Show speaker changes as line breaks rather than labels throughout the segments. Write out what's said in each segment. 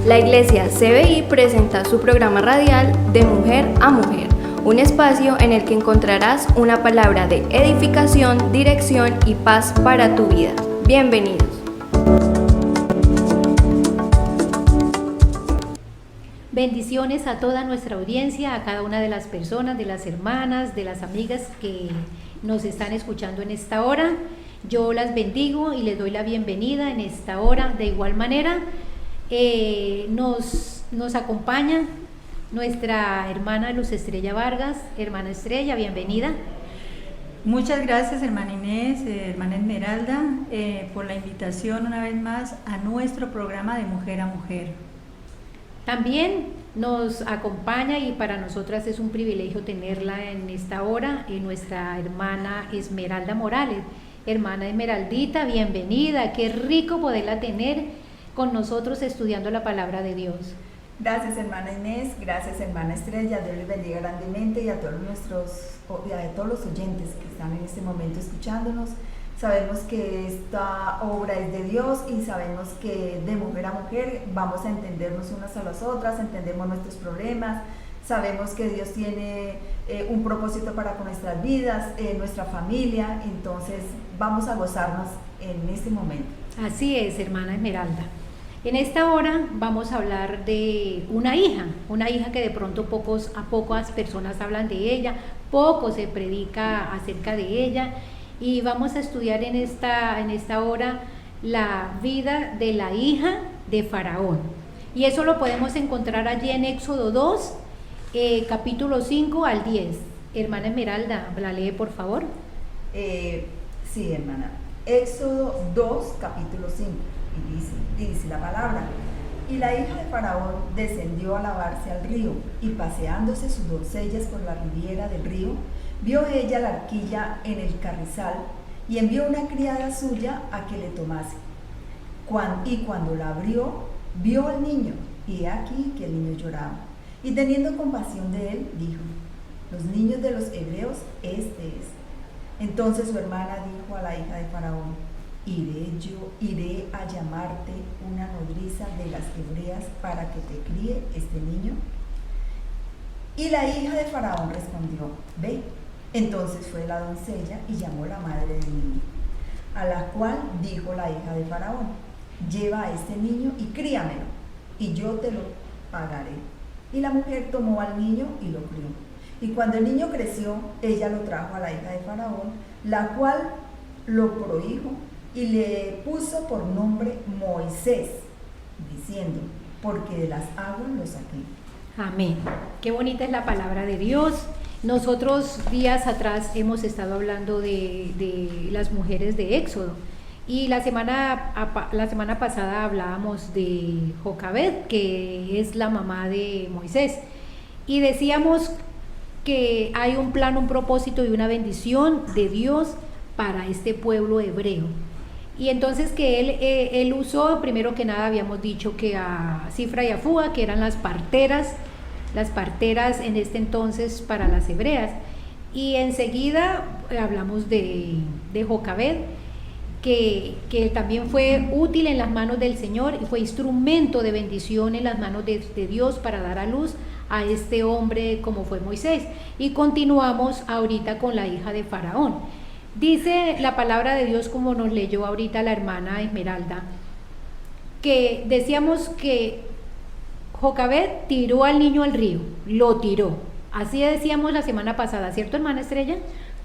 La Iglesia CBI presenta su programa radial De Mujer a Mujer, un espacio en el que encontrarás una palabra de edificación, dirección y paz para tu vida. Bienvenidos.
Bendiciones a toda nuestra audiencia, a cada una de las personas, de las hermanas, de las amigas que nos están escuchando en esta hora. Yo las bendigo y les doy la bienvenida en esta hora. De igual manera, nos acompaña nuestra hermana Luz Estrella Vargas. Hermana Estrella, bienvenida.
Muchas gracias, hermana Inés, hermana Esmeralda, por la invitación una vez más a nuestro programa de Mujer a Mujer.
También nos acompaña, y para nosotras es un privilegio tenerla en esta hora, nuestra hermana Esmeralda Morales. Hermana Esmeraldita, bienvenida, qué rico poderla tener con nosotros estudiando la palabra de Dios.
Gracias, hermana Inés, gracias, hermana Estrella, Dios les bendiga grandemente y a todos los oyentes que están en este momento escuchándonos. Sabemos que esta obra es de Dios y sabemos que de mujer a mujer vamos a entendernos unas a las otras, entendemos nuestros problemas, sabemos que Dios tiene un propósito para con nuestras vidas, nuestra familia, entonces vamos a gozarnos en este momento.
Así es, hermana Esmeralda. En esta hora vamos a hablar de una hija que de pronto pocas personas hablan de ella, poco se predica acerca de ella, y vamos a estudiar en esta hora la vida de la hija de Faraón. Y eso lo podemos encontrar allí en Éxodo 2, capítulo 5 al 10. Hermana Esmeralda, ¿la lee por favor?
Sí, hermana. Éxodo 2, capítulo 5. Y dice la palabra: y la hija de Faraón descendió a lavarse al río, y paseándose sus doncellas por la ribera del río, vio ella la arquilla en el carrizal, y envió una criada suya a que le tomase. Y cuando la abrió, vio al niño, y he aquí que el niño lloraba. Y teniendo compasión de él, dijo: los niños de los hebreos, este es. Entonces su hermana dijo a la hija de Faraón: iré a llamarte una nodriza de las hebreas para que te críe este niño. Y la hija de Faraón respondió: ve. Entonces fue la doncella y llamó la madre del niño, a la cual dijo la hija de Faraón: lleva a este niño y críamelo, y yo te lo pagaré. Y la mujer tomó al niño y lo crió. Y cuando el niño creció, ella lo trajo a la hija de Faraón, la cual lo prohijo y le puso por nombre Moisés, diciendo: porque de las aguas lo saqué.
Amén. Qué bonita es la palabra de Dios. Nosotros días atrás hemos estado hablando de las mujeres de Éxodo, y la semana pasada hablábamos de Jocabed, que es la mamá de Moisés, y decíamos que hay un plan, un propósito y una bendición de Dios para este pueblo hebreo. Y entonces que él usó, primero que nada habíamos dicho que a Cifra y a Fúa, que eran las parteras en este entonces para las hebreas, y enseguida hablamos de Jocabed, que también fue útil en las manos del Señor y fue instrumento de bendición en las manos de Dios para dar a luz a este hombre como fue Moisés. Y continuamos ahorita con la hija de Faraón. Dice la palabra de Dios, como nos leyó ahorita la hermana Esmeralda, que decíamos que Jocabed tiró al niño al río, lo tiró. Así decíamos la semana pasada, ¿cierto, hermana Estrella?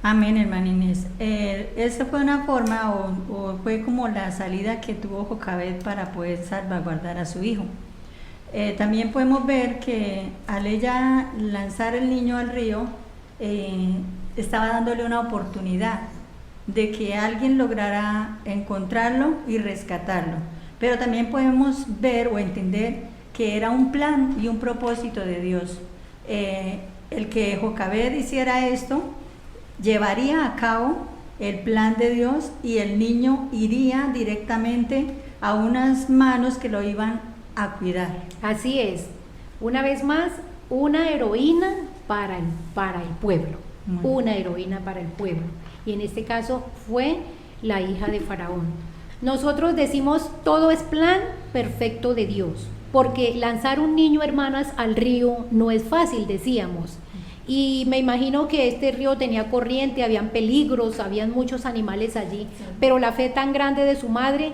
Amén, hermana Inés. Esa fue una forma o fue como la salida que tuvo Jocabed para poder salvaguardar a su hijo. También podemos ver que al ella lanzar el niño al río, estaba dándole una oportunidad de que alguien lograra encontrarlo y rescatarlo. Pero también podemos ver o entender que era un plan y un propósito de Dios. El que Jocabed hiciera esto llevaría a cabo el plan de Dios, y el niño iría directamente a unas manos que lo iban a cuidar.
Así es, una vez más, una heroína para el pueblo, una heroína para el pueblo, y en este caso fue la hija de Faraón. Nosotros decimos todo es plan perfecto de Dios, porque lanzar un niño, hermanas, al río no es fácil, decíamos. Y me imagino que este río tenía corriente, habían peligros, habían muchos animales allí, pero la fe tan grande de su madre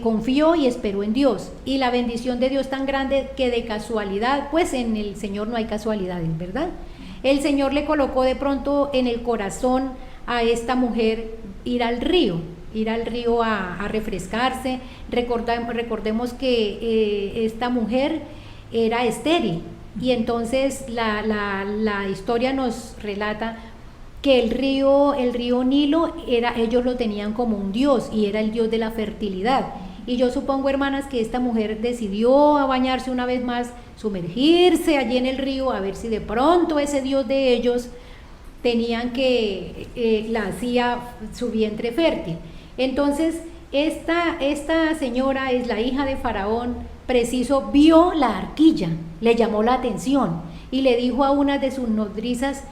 confió y esperó en Dios, y la bendición de Dios tan grande que de casualidad, pues en el Señor no hay casualidades, ¿verdad? El Señor le colocó de pronto en el corazón a esta mujer ir al río a refrescarse. Recordemos que esta mujer era estéril, y entonces la historia nos relata que el río Nilo ellos lo tenían como un dios, y era el dios de la fertilidad. Y yo supongo, hermanas, que esta mujer decidió a bañarse una vez más, sumergirse allí en el río, a ver si de pronto ese dios de ellos tenían la hacía su vientre fértil. Entonces esta señora es la hija de Faraón, preciso vio la arquilla, le llamó la atención y le dijo a una de sus nodrizas: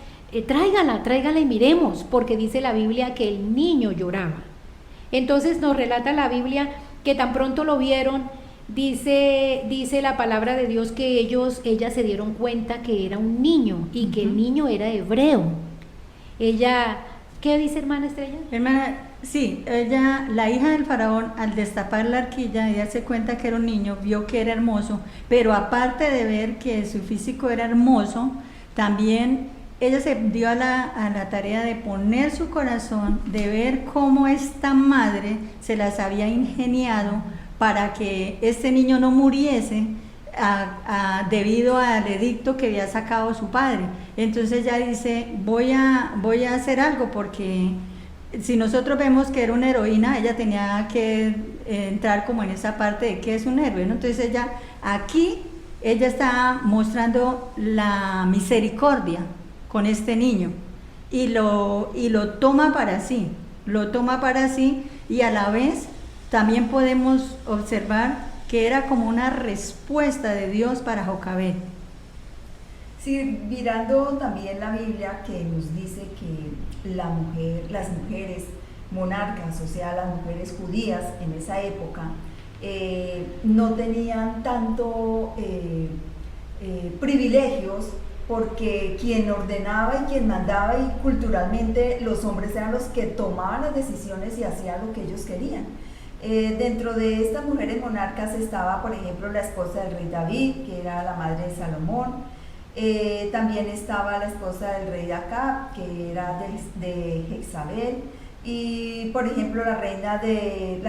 tráigala y miremos, porque dice la Biblia que el niño lloraba. Entonces nos relata la Biblia que tan pronto lo vieron, dice la palabra de Dios que ellas se dieron cuenta que era un niño, y que el niño era hebreo. ¿Qué dice, hermana Estrella?
Hermana, sí, la hija del faraón, al destapar la arquilla y darse cuenta que era un niño, vio que era hermoso, pero aparte de ver que su físico era hermoso, también ella se dio a la tarea de poner su corazón, de ver cómo esta madre se las había ingeniado para que este niño no muriese debido al edicto que había sacado su padre. Entonces ella dice: voy a hacer algo, porque si nosotros vemos que era una heroína, ella tenía que entrar como en esa parte de que es un héroe, ¿no? Entonces ella está mostrando la misericordia con este niño, y lo toma para sí, y a la vez también podemos observar que era como una respuesta de Dios para Jocabed.
Sí, mirando también la Biblia, que nos dice que las mujeres monarcas, o sea, las mujeres judías en esa época, no tenían tanto privilegios, porque quien ordenaba y quien mandaba, y culturalmente los hombres eran los que tomaban las decisiones y hacían lo que ellos querían. Dentro de estas mujeres monarcas estaba, por ejemplo, la esposa del rey David, que era la madre de Salomón. También estaba la esposa del rey Acab, que era de Jezabel, y por ejemplo la reina de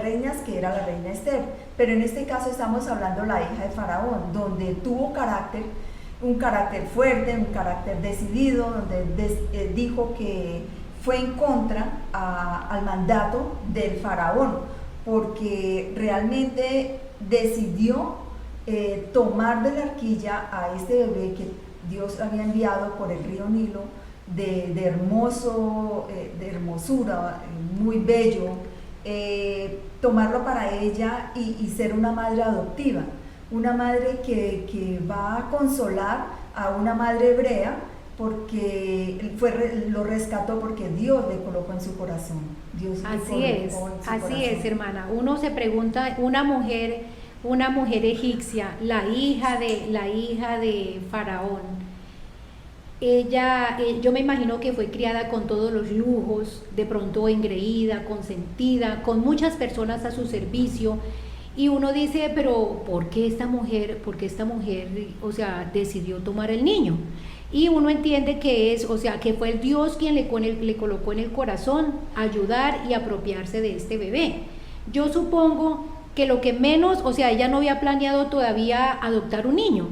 reinas, que era la reina Esther. Pero en este caso estamos hablando de la hija de Faraón, donde tuvo un carácter fuerte, un carácter decidido, donde dijo que fue en contra al mandato del faraón, porque realmente decidió tomar de la arquilla a este bebé que Dios había enviado por el río Nilo, de hermosura, muy bello, tomarlo para ella y ser una madre adoptiva, una madre que va a consolar a una madre hebrea, porque lo rescató, porque Dios le colocó en su corazón.
Así es, hermana. Uno se pregunta, una mujer egipcia, la hija de Faraón, yo me imagino que fue criada con todos los lujos, de pronto engreída, consentida, con muchas personas a su servicio. Y uno dice: pero ¿por qué esta mujer, o sea, decidió tomar el niño? Y uno entiende que que fue el Dios quien le colocó en el corazón ayudar y apropiarse de este bebé. Yo supongo que lo que menos, o sea, ella no había planeado todavía adoptar un niño,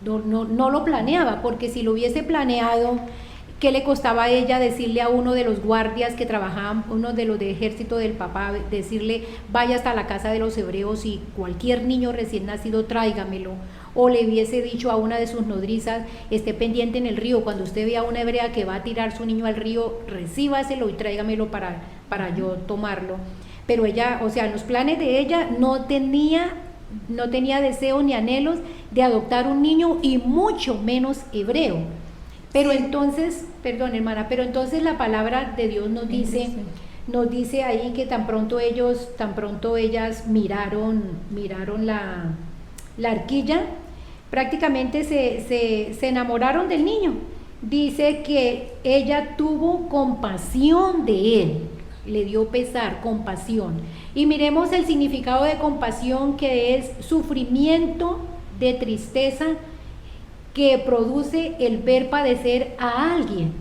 no lo planeaba, porque si lo hubiese planeado, ¿qué le costaba a ella decirle a uno de los guardias que trabajaban, uno de los de ejército del papá, decirle: vaya hasta la casa de los hebreos y cualquier niño recién nacido tráigamelo? O le hubiese dicho a una de sus nodrizas: esté pendiente en el río, cuando usted vea a una hebrea que va a tirar su niño al río, recíbaselo y tráigamelo para yo tomarlo. Pero ella, o sea, en los planes de ella no tenía deseo ni anhelos de adoptar un niño, y mucho menos hebreo. Pero entonces, perdón, hermana, entonces la palabra de Dios nos dice ahí que tan pronto ellas miraron la arquilla, prácticamente se enamoraron del niño. Dice que ella tuvo compasión de él, le dio pesar, compasión. Y miremos el significado de compasión, que es sufrimiento de tristeza que produce el ver padecer a alguien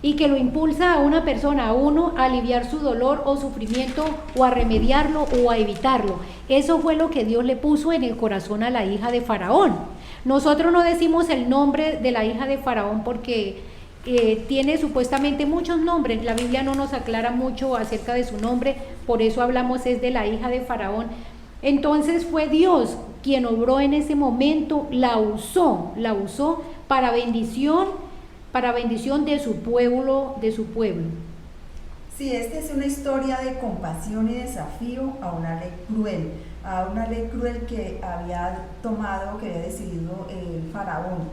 y que lo impulsa a una persona, a uno, a aliviar su dolor o sufrimiento o a remediarlo o a evitarlo. Eso fue lo que Dios le puso en el corazón a la hija de Faraón. Nosotros no decimos el nombre de la hija de Faraón porque tiene supuestamente muchos nombres. La Biblia no nos aclara mucho acerca de su nombre, por eso hablamos es de la hija de Faraón. Entonces fue Dios quien obró en ese momento, la usó para bendición de su pueblo,
Sí, esta es una historia de compasión y desafío a una ley cruel que había tomado, que había decidido el faraón.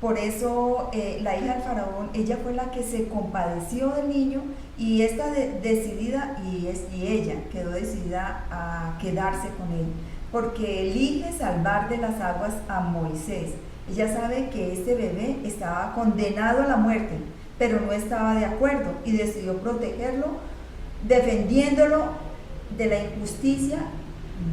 Por eso la hija del faraón, ella fue la que se compadeció del niño y esta decidida, y ella quedó decidida a quedarse con él, porque elige salvar de las aguas a Moisés. Ella sabe que este bebé estaba condenado a la muerte, pero no estaba de acuerdo y decidió protegerlo, defendiéndolo de la injusticia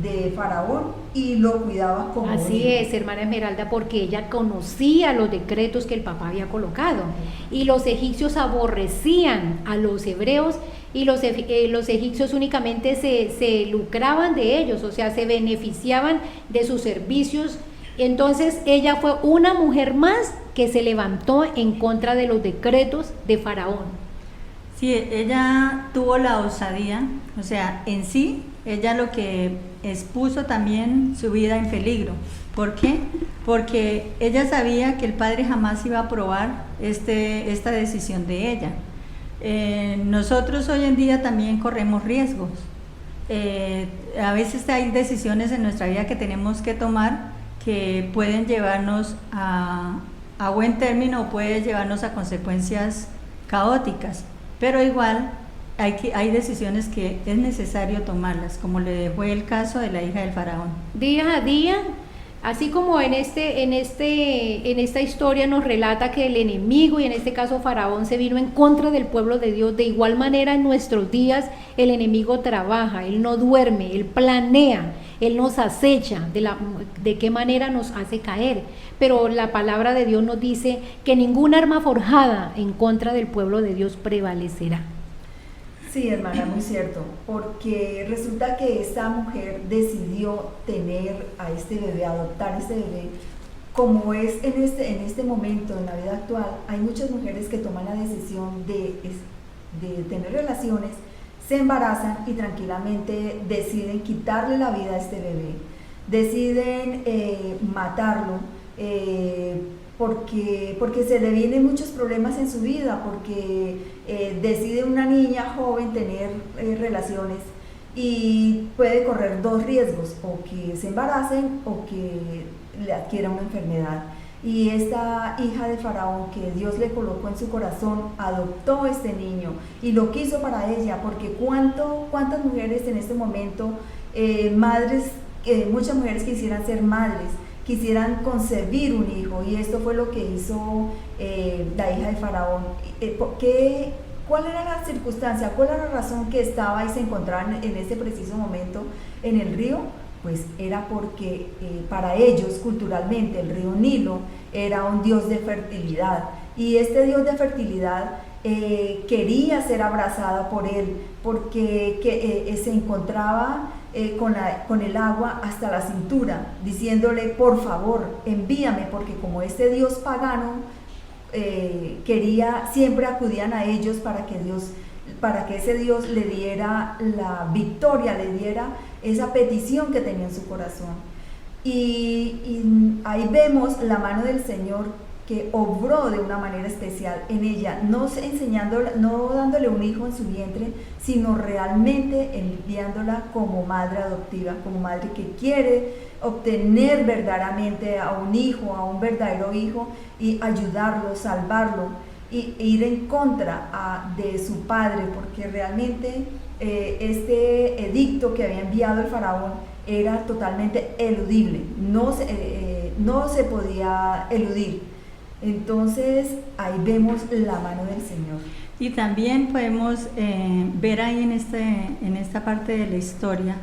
de Faraón y lo cuidaba como
Así
hijo.
es, hermana Esmeralda, porque ella conocía los decretos que el papá había colocado y los egipcios aborrecían a los hebreos y los egipcios únicamente se lucraban de ellos, o sea, se beneficiaban de sus servicios. Entonces ella fue una mujer más que se levantó en contra de los decretos de Faraón.
Sí, ella tuvo la osadía, o sea, en sí, ella lo que expuso también su vida en peligro. ¿Por qué? Porque ella sabía que el padre jamás iba a aprobar esta decisión de ella. Nosotros hoy en día también corremos riesgos. A veces hay decisiones en nuestra vida que tenemos que tomar que pueden llevarnos a buen término o pueden llevarnos a consecuencias caóticas, pero igual hay decisiones que es necesario tomarlas, como le fue el caso de la hija del faraón.
Día a día, así como en esta historia nos relata que el enemigo, y en este caso Faraón, se vino en contra del pueblo de Dios, de igual manera en nuestros días el enemigo trabaja, él no duerme, él planea, él nos acecha de qué manera nos hace caer, pero la palabra de Dios nos dice que ninguna arma forjada en contra del pueblo de Dios prevalecerá.
Sí, hermana, muy cierto, porque resulta que esta mujer decidió tener a este bebé, adoptar este bebé, como es en este momento, en la vida actual, hay muchas mujeres que toman la decisión de tener relaciones, se embarazan y tranquilamente deciden quitarle la vida a este bebé, deciden matarlo, porque se le vienen muchos problemas en su vida, porque decide una niña joven tener relaciones y puede correr dos riesgos, o que se embaracen o que le adquiera una enfermedad. Y esta hija de Faraón, que Dios le colocó en su corazón, adoptó este niño y lo quiso para ella, porque cuántas mujeres en este momento, muchas mujeres quisieran ser madres, quisieran concebir un hijo, y esto fue lo que hizo la hija de Faraón. ¿Cuál era la circunstancia? ¿Cuál era la razón que estaba y se encontraban en ese preciso momento en el río? Pues era porque para ellos culturalmente el río Nilo era un dios de fertilidad, y este dios de fertilidad quería ser abrazada por él, porque se encontraba con el agua hasta la cintura, diciéndole: por favor, envíame, porque como este dios pagano siempre acudían a ellos para que ese Dios le diera la victoria, le diera esa petición que tenía en su corazón. Y ahí vemos la mano del Señor que obró de una manera especial en ella, no dándole un hijo en su vientre, sino realmente enviándola como madre adoptiva, como madre que quiere obtener verdaderamente a un hijo, a un verdadero hijo, y ayudarlo, salvarlo, e ir en contra de su padre, porque realmente este edicto que había enviado el faraón era totalmente eludible, no se podía eludir. Entonces ahí vemos la mano del Señor.
Y también podemos ver ahí en esta parte de la historia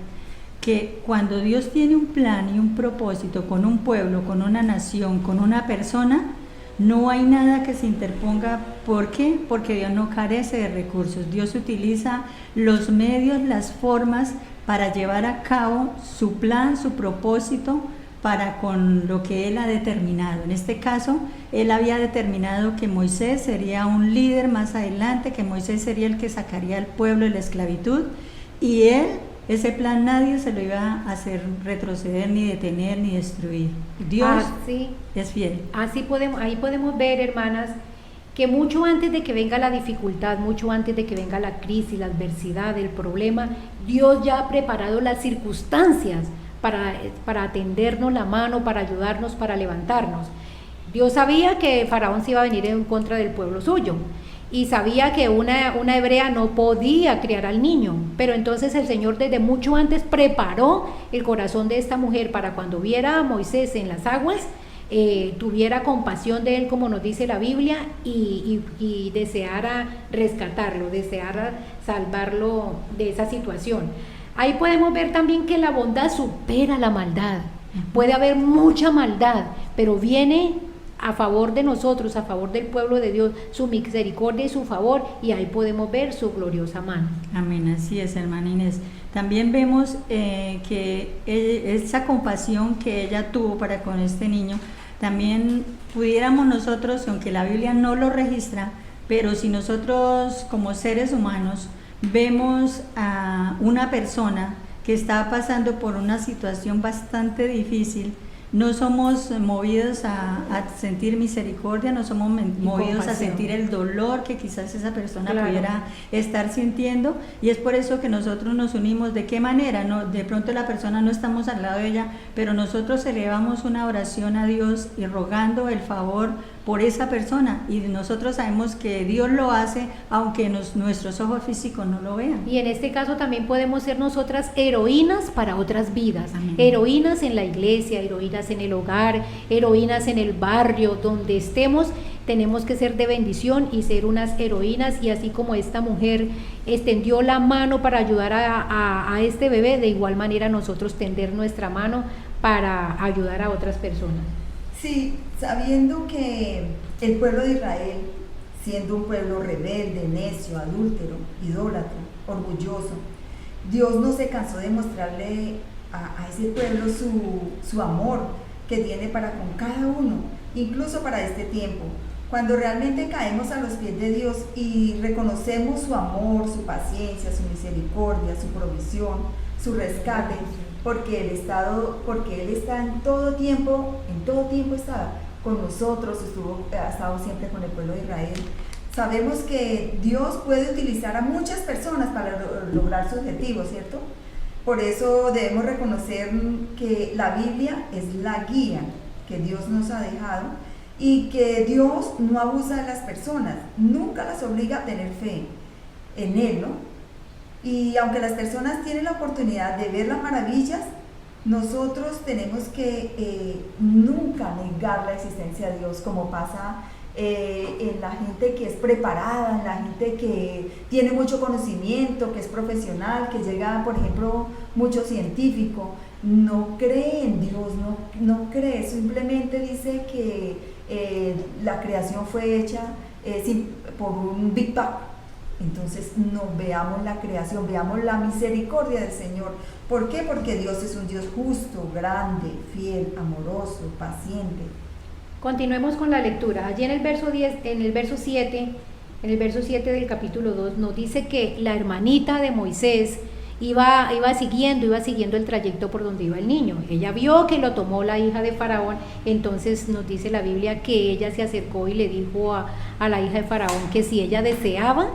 que cuando Dios tiene un plan y un propósito con un pueblo, con una nación, con una persona, no hay nada que se interponga. ¿Por qué? Porque Dios no carece de recursos. Dios utiliza los medios, las formas para llevar a cabo su plan, su propósito, para con lo que Él ha determinado. En este caso, Él había determinado que Moisés sería un líder más adelante, que Moisés sería el que sacaría al pueblo de la esclavitud, y Él, ese plan nadie se lo iba a hacer retroceder, ni detener, ni destruir. Dios es fiel.
Ahí podemos ver, hermanas, que mucho antes de que venga la dificultad, mucho antes de que venga la crisis, la adversidad, el problema, Dios ya ha preparado las circunstancias para tendernos la mano, para ayudarnos, para levantarnos. Dios sabía que Faraón se iba a venir en contra del pueblo suyo, y sabía que una hebrea no podía criar al niño, pero entonces el Señor desde mucho antes preparó el corazón de esta mujer para cuando viera a Moisés en las aguas, tuviera compasión de él, como nos dice la Biblia, y deseara rescatarlo, deseara salvarlo de esa situación. Ahí podemos ver también que la bondad supera la maldad. Puede haber mucha maldad, pero viene a favor de nosotros, a favor del pueblo de Dios, su misericordia y su favor, y ahí podemos ver su gloriosa mano.
Amén, así es, hermana Inés. También vemos que esa compasión que ella tuvo para con este niño, también pudiéramos nosotros, aunque la Biblia no lo registra, pero si nosotros como seres humanos vemos a una persona que está pasando por una situación bastante difícil, no somos movidos a sentir misericordia, no somos movidos a sentir el dolor que quizás esa persona pudiera estar sintiendo, y es por eso que nosotros nos unimos. ¿De qué manera? No, de pronto la persona no estamos al lado de ella, pero nosotros elevamos una oración a Dios y rogando el favor por esa persona, y nosotros sabemos que Dios lo hace aunque nuestros ojos físicos no lo vean.
Y en este caso también podemos ser nosotras heroínas para otras vidas.
Amén.
Heroínas en la iglesia, heroínas en el hogar, heroínas en el barrio, donde estemos. Tenemos que ser de bendición y ser unas heroínas, y así como esta mujer extendió la mano para ayudar a este bebé, de igual manera nosotros tender nuestra mano para ayudar a otras personas.
Sí, sabiendo que el pueblo de Israel, siendo un pueblo rebelde, necio, adúltero, idólatra, orgulloso, Dios no se cansó de mostrarle a ese pueblo su amor que tiene para con cada uno, incluso para este tiempo. Cuando realmente caemos a los pies de Dios y reconocemos su amor, su paciencia, su misericordia, su provisión, su rescate, porque Él está en todo tiempo está con nosotros, ha estado siempre con el pueblo de Israel. Sabemos que Dios puede utilizar a muchas personas para lograr su objetivo, ¿cierto? Por eso debemos reconocer que la Biblia es la guía que Dios nos ha dejado, y que Dios no abusa de las personas, nunca las obliga a tener fe en Él, ¿no? Y aunque las personas tienen la oportunidad de ver las maravillas, nosotros tenemos que nunca negar la existencia de Dios, como pasa en la gente que es preparada, en la gente que tiene mucho conocimiento, que es profesional, que llega, por ejemplo, mucho científico, no cree en Dios, no cree, simplemente dice que la creación fue hecha por un Big Bang. Entonces no veamos la creación, veamos la misericordia del Señor. ¿Por qué? Porque Dios es un Dios justo, grande, fiel, amoroso, paciente.
Continuemos con la lectura. Allí en el verso 10, en el verso 7 del capítulo 2 nos dice que la hermanita de Moisés iba siguiendo el trayecto por donde iba el niño. Ella vio que lo tomó la hija de Faraón, entonces nos dice la Biblia que ella se acercó y le dijo a la hija de Faraón que si ella deseaba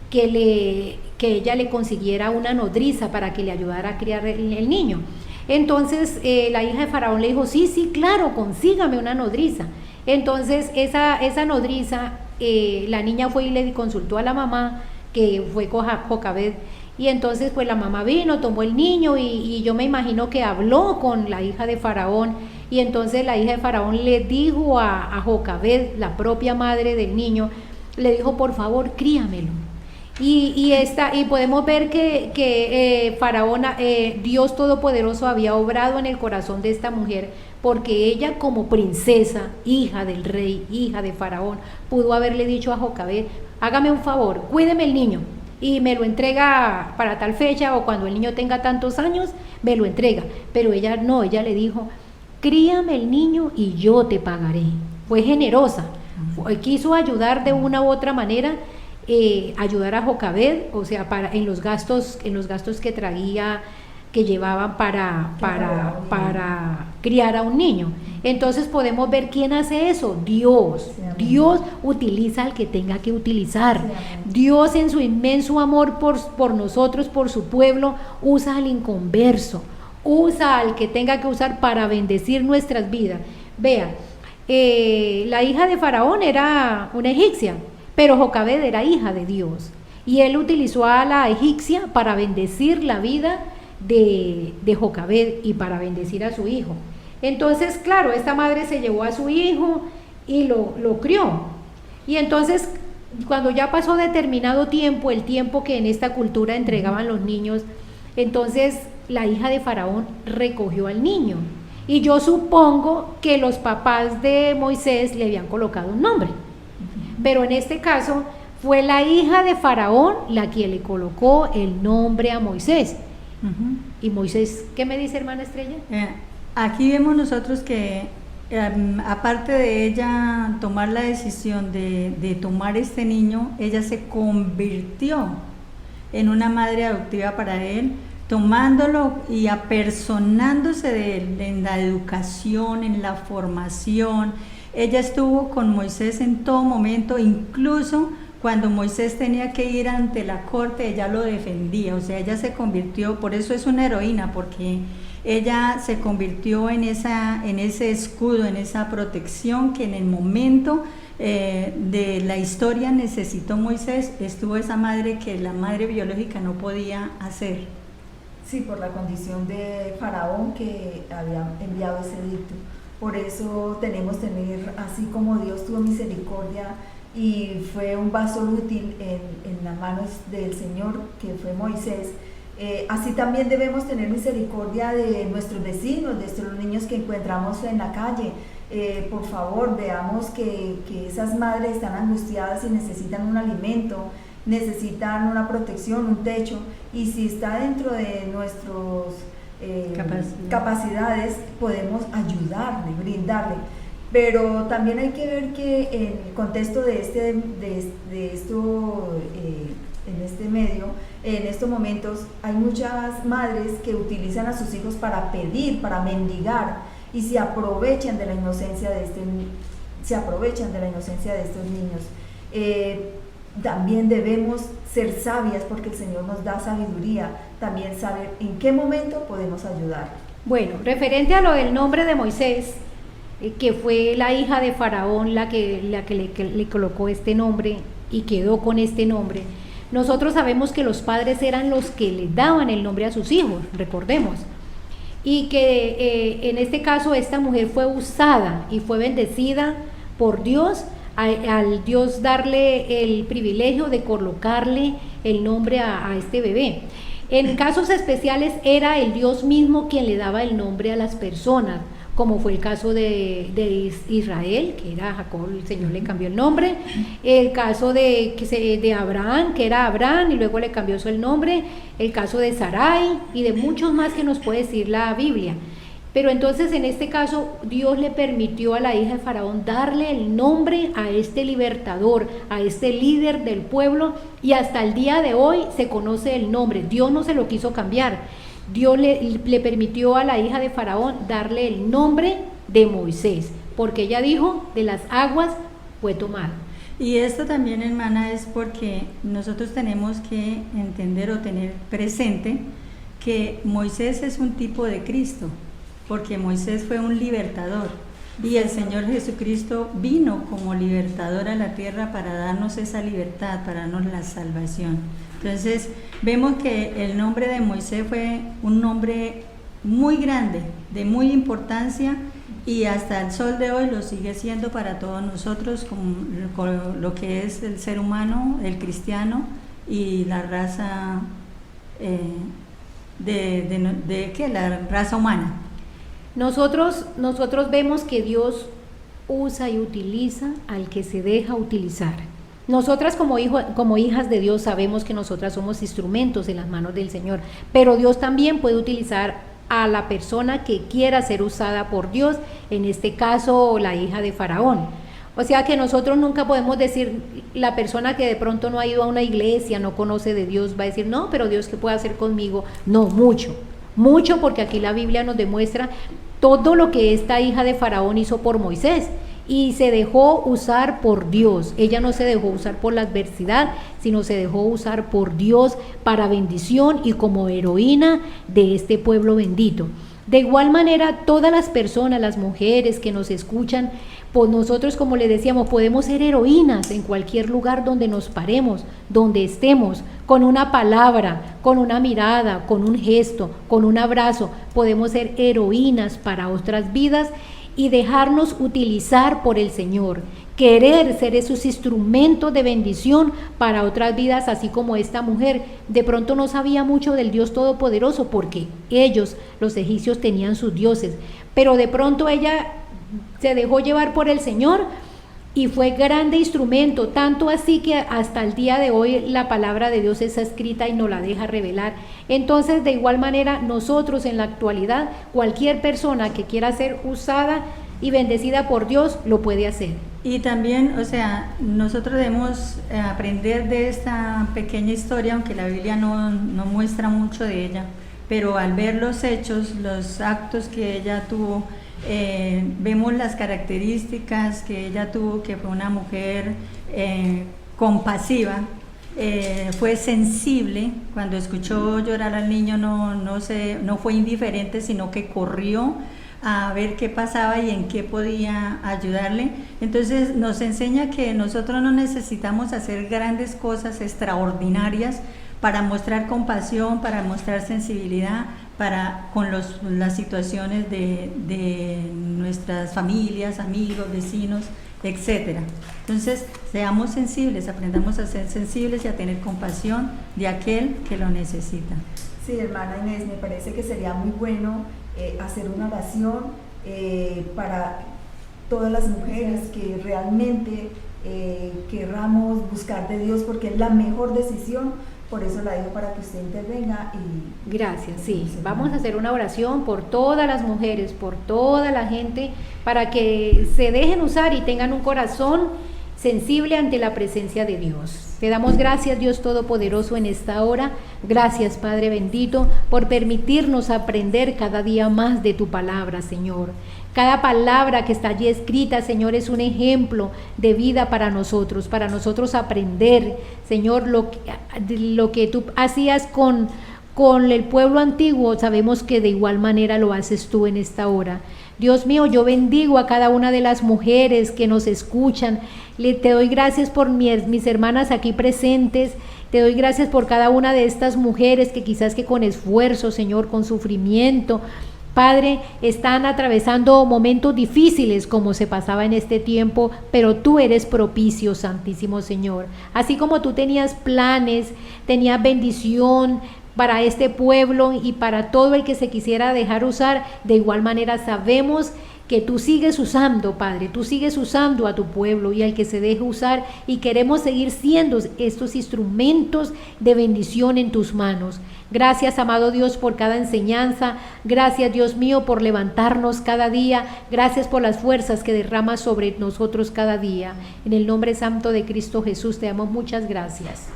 que ella le consiguiera una nodriza para que le ayudara a criar el niño. Entonces la hija de Faraón le dijo, sí, claro, consígame una nodriza. Entonces esa nodriza, la niña fue y le consultó a la mamá, que fue Jocabed, Y entonces pues la mamá vino, tomó el niño y yo me imagino que habló con la hija de Faraón, y entonces la hija de Faraón le dijo a Jocabed, la propia madre del niño, le dijo, por favor, críamelo. Y podemos ver que Faraón, Dios Todopoderoso había obrado en el corazón de esta mujer, porque ella como princesa, hija del rey, hija de Faraón, pudo haberle dicho a Jocabed, hágame un favor, cuídeme el niño y me lo entrega para tal fecha, o cuando el niño tenga tantos años, me lo entrega. Pero ella no, ella le dijo, críame el niño y yo te pagaré. Fue generosa, quiso ayudar de una u otra manera, ayudar a Jocabed, o sea, en los gastos que traía, que llevaban para criar a un niño. Entonces podemos ver quién hace eso, Dios. Dios utiliza al que tenga que utilizar. Dios, en su inmenso amor por nosotros, por su pueblo, usa al inconverso, usa al que tenga que usar para bendecir nuestras vidas. Vean, la hija de Faraón era una egipcia, pero Jocabed era hija de Dios, y él utilizó a la egipcia para bendecir la vida de Jocabed y para bendecir a su hijo. Entonces, claro, esta madre se llevó a su hijo y lo crió. Y entonces, cuando ya pasó determinado tiempo, el tiempo que en esta cultura entregaban los niños, entonces la hija de Faraón recogió al niño. Y yo supongo que los papás de Moisés le habían colocado un nombre. Pero en este caso fue la hija de Faraón la que le colocó el nombre a Moisés. Y Moisés, ¿qué me dice, hermana Estrella?
Aquí vemos nosotros que aparte de ella tomar la decisión de tomar este niño, ella se convirtió en una madre adoptiva para él, tomándolo y apersonándose de él en la educación, en la formación. Ella estuvo con Moisés en todo momento, incluso cuando Moisés tenía que ir ante la corte, ella lo defendía. O sea, ella se convirtió, por eso es una heroína, porque ella se convirtió en ese escudo, en esa protección que en el momento de la historia necesitó Moisés. Estuvo esa madre que la madre biológica no podía hacer.
Sí, por la condición de Faraón que había enviado ese edicto. Por eso tenemos que tener, así como Dios tuvo misericordia y fue un vaso útil en las manos del Señor, que fue Moisés, así también debemos tener misericordia de nuestros vecinos, de los niños que encontramos en la calle. Por favor, veamos que esas madres están angustiadas y necesitan un alimento, necesitan una protección, un techo, y si está dentro de nuestros capacidades, podemos ayudarle, brindarle. Pero también hay que ver que en el contexto de esto, en este medio, en estos momentos, hay muchas madres que utilizan a sus hijos para pedir, para mendigar, y se aprovechan de la inocencia de estos niños. También debemos ser sabias, porque el Señor nos da sabiduría, también saber en qué momento podemos ayudar.
Bueno, referente a lo del nombre de Moisés, que fue la hija de Faraón la que le colocó este nombre y quedó con este nombre. Nosotros sabemos que los padres eran los que le daban el nombre a sus hijos, recordemos, y que en este caso esta mujer fue usada y fue bendecida por Dios al Dios darle el privilegio de colocarle el nombre a este bebé. En casos especiales era el Dios mismo quien le daba el nombre a las personas, como fue el caso de Israel, que era Jacob, el Señor le cambió el nombre, el caso de Abraham, que era Abraham, y luego le cambió el nombre, el caso de Sarai, y de muchos más que nos puede decir la Biblia. Pero entonces en este caso Dios le permitió a la hija de Faraón darle el nombre a este libertador, a este líder del pueblo, y hasta el día de hoy se conoce el nombre. Dios no se lo quiso cambiar. Dios le permitió a la hija de Faraón darle el nombre de Moisés, porque ella dijo, de las aguas fue tomado.
Y esto también, hermana, es porque nosotros tenemos que entender o tener presente que Moisés es un tipo de Cristo, porque Moisés fue un libertador. Y el Señor Jesucristo vino como libertador a la tierra para darnos esa libertad, para darnos la salvación. Entonces, vemos que el nombre de Moisés fue un nombre muy grande, de muy importancia, y hasta el sol de hoy lo sigue siendo para todos nosotros, con lo que es el ser humano, el cristiano y la raza la raza humana.
Nosotros vemos que Dios usa y utiliza al que se deja utilizar. Nosotras como hijas de Dios sabemos que nosotras somos instrumentos en las manos del Señor, pero Dios también puede utilizar a la persona que quiera ser usada por Dios, en este caso la hija de Faraón. O sea que nosotros nunca podemos decir, la persona que de pronto no ha ido a una iglesia, no conoce de Dios, va a decir, no, pero Dios, ¿qué puede hacer conmigo? No, mucho, porque aquí la Biblia nos demuestra todo lo que esta hija de Faraón hizo por Moisés, y se dejó usar por Dios. Ella no se dejó usar por la adversidad, sino se dejó usar por Dios para bendición y como heroína de este pueblo bendito. De igual manera, todas las personas, las mujeres que nos escuchan, pues nosotros, como les decíamos, podemos ser heroínas en cualquier lugar donde nos paremos, donde estemos, con una palabra, con una mirada, con un gesto, con un abrazo. Podemos ser heroínas para otras vidas y dejarnos utilizar por el Señor, querer ser esos instrumentos de bendición para otras vidas, así como esta mujer de pronto no sabía mucho del Dios Todopoderoso, porque ellos, los egipcios, tenían sus dioses, pero de pronto ella se dejó llevar por el Señor y fue grande instrumento, tanto así que hasta el día de hoy la palabra de Dios está escrita y nos la deja revelar. Entonces, de igual manera, nosotros en la actualidad, cualquier persona que quiera ser usada y bendecida por Dios, lo puede hacer.
Y también, o sea, nosotros debemos aprender de esta pequeña historia, aunque la Biblia no muestra mucho de ella, pero al ver los hechos, los actos que ella tuvo, vemos las características que ella tuvo, que fue una mujer compasiva, fue sensible. Cuando escuchó llorar al niño no fue indiferente, sino que corrió a ver qué pasaba y en qué podía ayudarle. Entonces nos enseña que nosotros no necesitamos hacer grandes cosas extraordinarias para mostrar compasión, para mostrar sensibilidad con las situaciones de nuestras familias, amigos, vecinos, etcétera. Entonces, seamos sensibles, aprendamos a ser sensibles y a tener compasión de aquel que lo necesita.
Sí, hermana Inés, me parece que sería muy bueno hacer una oración para todas las mujeres que realmente querramos buscar de Dios, porque es la mejor decisión. Por eso la dejo para que usted intervenga.
Gracias, sí. Vamos a hacer una oración por todas las mujeres, por toda la gente, para que se dejen usar y tengan un corazón sensible ante la presencia de Dios. Te damos gracias, Dios Todopoderoso, en esta hora. Gracias, Padre bendito, por permitirnos aprender cada día más de tu palabra, Señor. Cada palabra que está allí escrita, Señor, es un ejemplo de vida para nosotros aprender, Señor, lo que tú hacías con el pueblo antiguo, sabemos que de igual manera lo haces tú en esta hora. Dios mío, yo bendigo a cada una de las mujeres que nos escuchan. Te doy gracias por mis hermanas aquí presentes. Te doy gracias por cada una de estas mujeres que quizás que con esfuerzo, Señor, con sufrimiento, Padre, están atravesando momentos difíciles como se pasaba en este tiempo, pero tú eres propicio, Santísimo Señor. Así como tú tenías planes, tenías bendición para este pueblo y para todo el que se quisiera dejar usar, de igual manera sabemos que tú sigues usando, Padre, tú sigues usando a tu pueblo y al que se deje usar, y queremos seguir siendo estos instrumentos de bendición en tus manos. Gracias, amado Dios, por cada enseñanza. Gracias, Dios mío, por levantarnos cada día. Gracias por las fuerzas que derramas sobre nosotros cada día. En el nombre santo de Cristo Jesús te damos muchas gracias.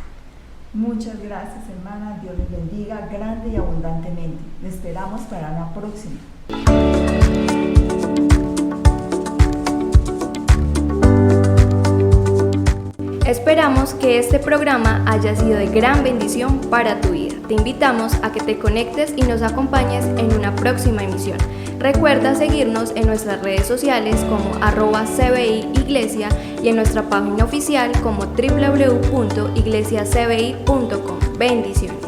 Muchas gracias, hermana. Dios les bendiga grande y abundantemente. Les esperamos para la próxima.
Esperamos que este programa haya sido de gran bendición para tu vida. Te invitamos a que te conectes y nos acompañes en una próxima emisión. Recuerda seguirnos en nuestras redes sociales como @cbiiglesia y en nuestra página oficial como www.iglesiacbi.com. Bendiciones.